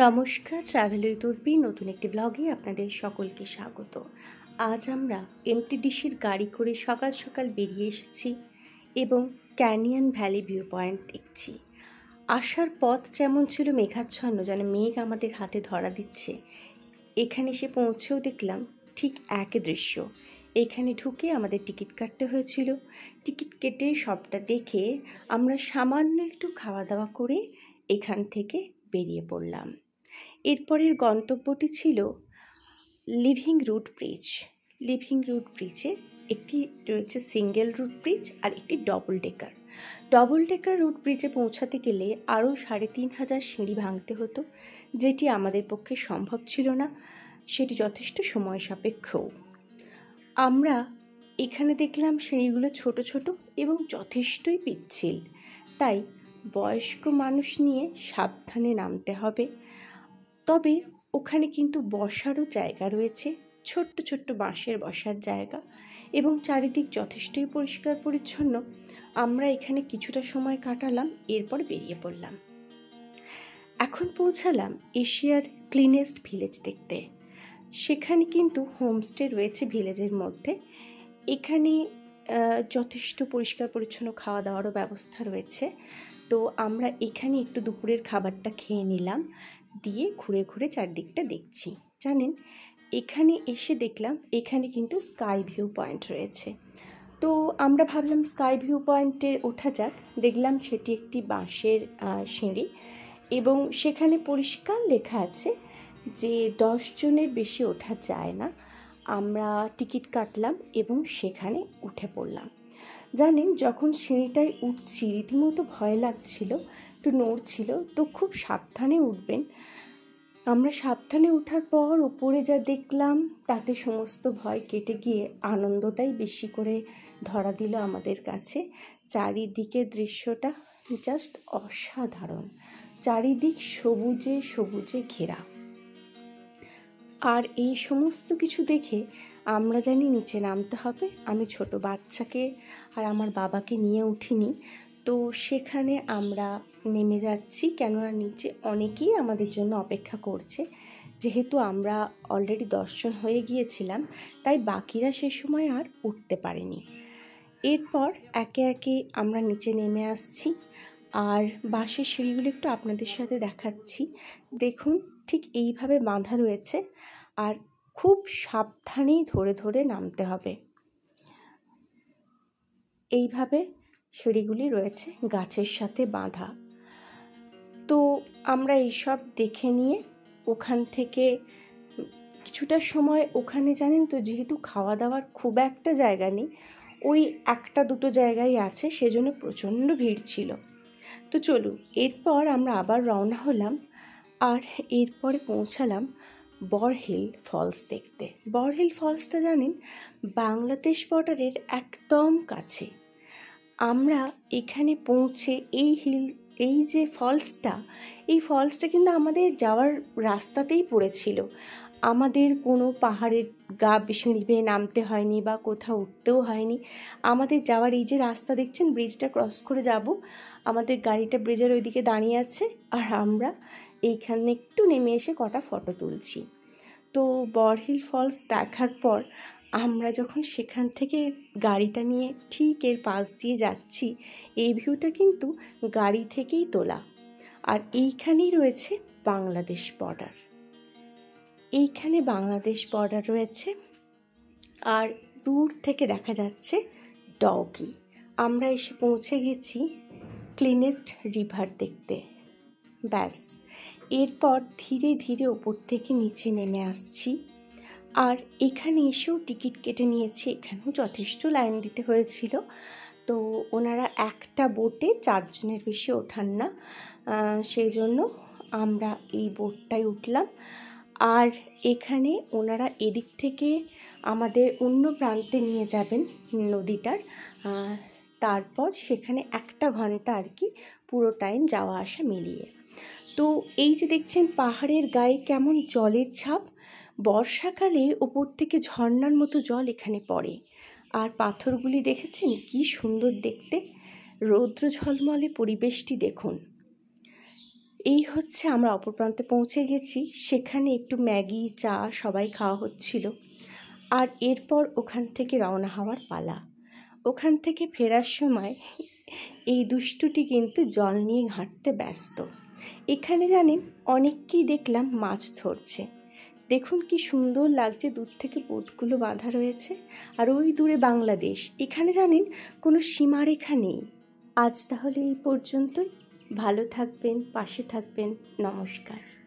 নমস্কার, travel with Urvi নতুন একটি ব্লগে আপনাদের সকলকে স্বাগত। আজ আমরা এমটিডিসির গাড়ি করে সকাল সকাল বেরিয়ে এসেছি এবং ক্যানিয়ন ভ্যালি ভিউ পয়েন্ট দেখছি। আসার পথ যেমন ছিল মেঘাচ্ছন্ন, যেন মেঘ আমাদের হাতে ধরা দিচ্ছে, এখানে এসে পৌঁছেও দেখলাম ঠিক একই দৃশ্য। এখানে ঢুকে আমাদের টিকিট কাটতে হয়েছিল। টিকিট কেটে সবটা দেখে আমরা সামান্য একটু খাওয়া দাওয়া করে এখান থেকে বেরিয়ে পড়লাম। এরপরের গন্তব্যটি ছিল living root bridge. Living root ব্রিজে একটি রয়েছে সিঙ্গেল রুট ব্রিজ আর একটি ডবল ডেকার রুট ব্রিজে পৌঁছাতে গেলে আরও ৩,৫০০ সিঁড়ি ভাঙতে হতো, যেটি আমাদের পক্ষে সম্ভব ছিল না। সেটি যথেষ্ট সময় সাপেক্ষও। আমরা এখানে দেখলাম সিঁড়িগুলো ছোট ছোট এবং যথেষ্টই পিচ্ছিল, তাই বয়স্ক মানুষ নিয়ে সাবধানে নামতে হবে। তবে ওখানে কিন্তু বসারও জায়গা রয়েছে, ছোট্ট ছোট্ট বাঁশের বসার জায়গা, এবং চারিদিক যথেষ্টই পরিষ্কার পরিচ্ছন্ন। আমরা এখানে কিছুটা সময় কাটালাম, এরপর বেরিয়ে পড়লাম। এখন পৌঁছালাম এশিয়ার ক্লিনেস্ট ভিলেজ দেখতে। সেখানে কিন্তু হোমস্টে রয়েছে ভিলেজের মধ্যে। এখানে যথেষ্ট পরিষ্কার পরিচ্ছন্ন খাওয়া দাওয়ারও ব্যবস্থা রয়েছে। তো আমরা এখানে একটু দুপুরের খাবারটা খেয়ে নিলাম, দিয়ে ঘুরে ঘুরে চারদিকটা দেখছি। জানেন, এখানে এসে দেখলাম এখানে কিন্তু স্কাই ভিউ পয়েন্ট রয়েছে। তো আমরা ভাবলাম স্কাই ভিউ পয়েন্টে ওঠা যাক। দেখলাম সেটি একটি বাঁশের সিঁড়ি এবং সেখানে পরিষ্কার লেখা আছে যে 10 জনের বেশি ওঠা যায় না। আমরা টিকিট কাটলাম এবং সেখানে উঠে পড়লাম। জানেন, যখন সিঁড়িটায় উঠছি রীতিমতো ভয় লাগছিল, একটু নড়ছিল, তো খুব সাবধানে উঠবেন। আমরা সাবধানে ওঠার পর উপরে যা দেখলাম তাতে সমস্ত ভয় কেটে গিয়ে আনন্দটাই বেশি করে ধরা দিল আমাদের কাছে। চারিদিকে দৃশ্যটা জাস্ট অসাধারণ, চারিদিক সবুজে সবুজে ঘেরা। আর এই সমস্ত কিছু দেখে আমরা জানি নিচে নামতে হবে। আমি ছোট বাচ্চাকে আর আমার বাবাকে নিয়ে উঠিনি, তো সেখানে আমরা নেমে যাচ্ছি, কেননা নিচে অনেকেই আমাদের জন্য অপেক্ষা করছে। যেহেতু আমরা অলরেডি 10 জন হয়ে গিয়েছিলাম, তাই বাকিরা সে সময় আর উঠতে পারেনি। এরপর একে একে আমরা নিচে নেমে আসছি, আর বাঁশের সিঁড়িগুলো একটু আপনাদের সাথে দেখাচ্ছি। দেখুন, ঠিক এইভাবে বাঁধা রয়েছে, আর খুব সাবধানেই ধরে ধরে নামতে হবে। এইভাবে সিঁড়িগুলি রয়েছে গাছের সাথে বাঁধা। তো আমরা এইসব দেখে নিয়ে ওখান থেকে কিছুটা সময় ওখানে, জানেন তো, যেহেতু খাওয়া দাওয়ার খুব একটা জায়গা নেই, ওই একটা দুটো জায়গায় আছে, সেজন্য প্রচণ্ড ভিড় ছিল। তো চলুন, এরপর আমরা আবার রওনা হলাম, আর এরপরে পৌঁছালাম বরহিল ফলস দেখতে। বরহিল ফলসটা জানেন, বাংলাদেশ বর্ডারের একদম কাছে। আমরা এখানে পৌঁছে এই যে ফলসটা, এই ফলসটা কিন্তু আমাদের যাওয়ার রাস্তাতেই পড়েছিল। আমাদের কোনো পাহাড়ের গা সিঁড়ি বেয়ে নামতে হয়নি বা কোথাও উঠতেও হয়নি। আমাদের যাওয়ার এই যে রাস্তা দেখছেন, ব্রিজটা ক্রস করে যাব, আমাদের গাড়িটা ব্রিজের ওইদিকে দাঁড়িয়ে আছে, আর আমরা এইখানে একটু নেমে এসে কটা ফটো তুলছি। তো বরহিল ফলস দেখার পর আমরা যখন সেখান থেকে গাড়িটা নিয়ে ঠিক এর পাশ দিয়ে যাচ্ছি, এই ভিউটা কিন্তু গাড়ি থেকেই তোলা। আর এইখানেই রয়েছে বাংলাদেশ বর্ডার। এইখানে বাংলাদেশ বর্ডার রয়েছে, আর দূর থেকে দেখা যাচ্ছে ডগি। আমরা এসে পৌঁছে গেছি ক্লিনেস্ট রিভার দেখতে। ব্যাস, এরপর ধীরে ধীরে ওপর থেকে নিচে নেমে আসছি। আর এখানে এসেও টিকিট কেটে নিয়েছি। এখানেও যথেষ্ট লাইন দিতে হয়েছিল। তো ওনারা একটা বোটে 4 জনের বেশি ওঠান না, সেই জন্য আমরা এই বোটটায় উঠলাম। আর এখানে ওনারা এদিক থেকে আমাদের অন্য প্রান্তে নিয়ে যাবেন নদীটার, তারপর সেখানে 1 ঘন্টা আর কি পুরো টাইম যাওয়া আসা মিলিয়ে। তো এই যে দেখছেন পাহাড়ের গায়ে কেমন জলের ছাপ, বর্ষাকালে ওপর থেকে ঝর্ণার মতো জল এখানে পড়ে। আর পাথরগুলি দেখেছেন কি সুন্দর দেখতে, রৌদ্র ঝলমলে পরিবেশটি দেখুন। এই হচ্ছে আমরা অপর প্রান্তে পৌঁছে গেছি। সেখানে একটু ম্যাগি চা সবাই খাওয়া হচ্ছিল। আর এরপর ওখান থেকে রওনা হওয়ার পালা। ওখান থেকে ফেরার সময় এই দুষ্টুটি কিন্তু জল নিয়ে ঘাঁটতে ব্যস্ত। এখানে জানেন অনেককেই দেখলাম মাছ ধরছে। দেখুন কি সুন্দর লাগছে, দূর থেকে বোটগুলো বাঁধা রয়েছে। আর ওই দূরে বাংলাদেশ। এখানে জানেন কোনো সীমারেখা নেই। আজ তাহলে এই পর্যন্তই। ভালো থাকবেন, পাশে থাকবেন। নমস্কার।